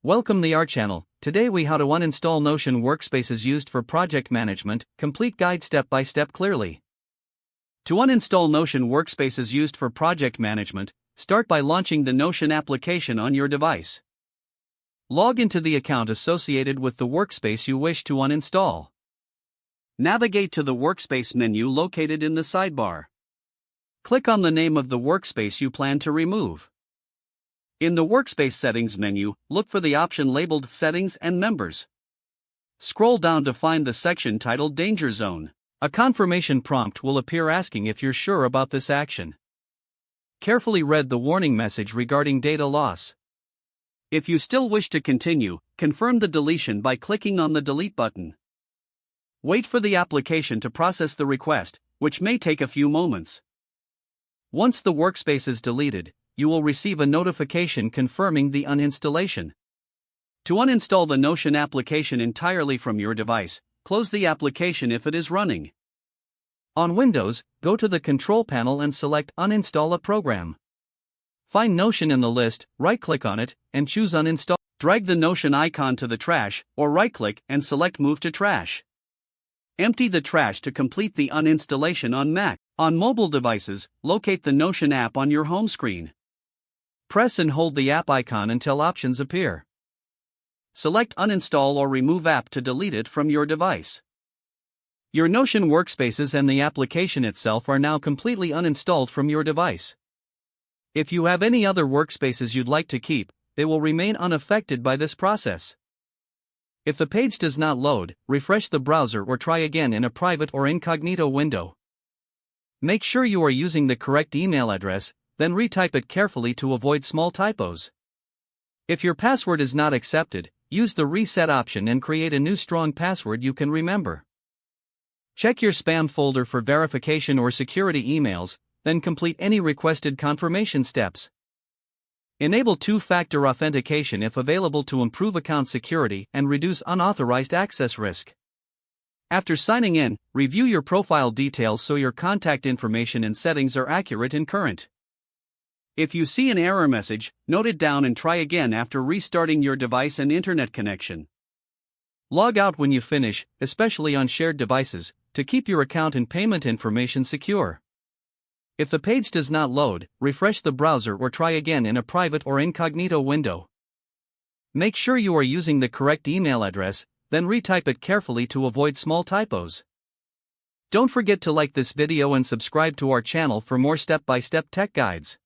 Welcome to our channel. Today we how to uninstall Notion workspaces used for project management, complete guide step by step clearly. To uninstall Notion workspaces used for project management, start by launching the Notion application on your device. Log into the account associated with the workspace you wish to uninstall. Navigate to the workspace menu located in the sidebar. Click on the name of the workspace you plan to remove. In the Workspace Settings menu, look for the option labeled Settings and Members. Scroll down to find the section titled Danger Zone. A confirmation prompt will appear asking if you're sure about this action. Carefully read the warning message regarding data loss. If you still wish to continue, confirm the deletion by clicking on the Delete button. Wait for the application to process the request, which may take a few moments. Once the workspace is deleted, you will receive a notification confirming the uninstallation. To uninstall the Notion application entirely from your device, close the application if it is running. On Windows, go to the Control Panel and select Uninstall a Program. Find Notion in the list, right-click on it, and choose Uninstall. Drag the Notion icon to the trash, or right-click and select Move to Trash. Empty the trash to complete the uninstallation on Mac. On mobile devices, locate the Notion app on your home screen. Press and hold the app icon until options appear. Select Uninstall or Remove App to delete it from your device. Your Notion workspaces and the application itself are now completely uninstalled from your device. If you have any other workspaces you'd like to keep, they will remain unaffected by this process. If the page does not load, refresh the browser or try again in a private or incognito window. Make sure you are using the correct email address, then retype it carefully to avoid small typos. If your password is not accepted, use the reset option and create a new strong password you can remember. Check your spam folder for verification or security emails, then complete any requested confirmation steps. Enable two-factor authentication if available to improve account security and reduce unauthorized access risk. After signing in, review your profile details so your contact information and settings are accurate and current. If you see an error message, note it down and try again after restarting your device and internet connection. Log out when you finish, especially on shared devices, to keep your account and payment information secure. If the page does not load, refresh the browser or try again in a private or incognito window. Make sure you are using the correct email address, then retype it carefully to avoid small typos. Don't forget to like this video and subscribe to our channel for more step-by-step tech guides.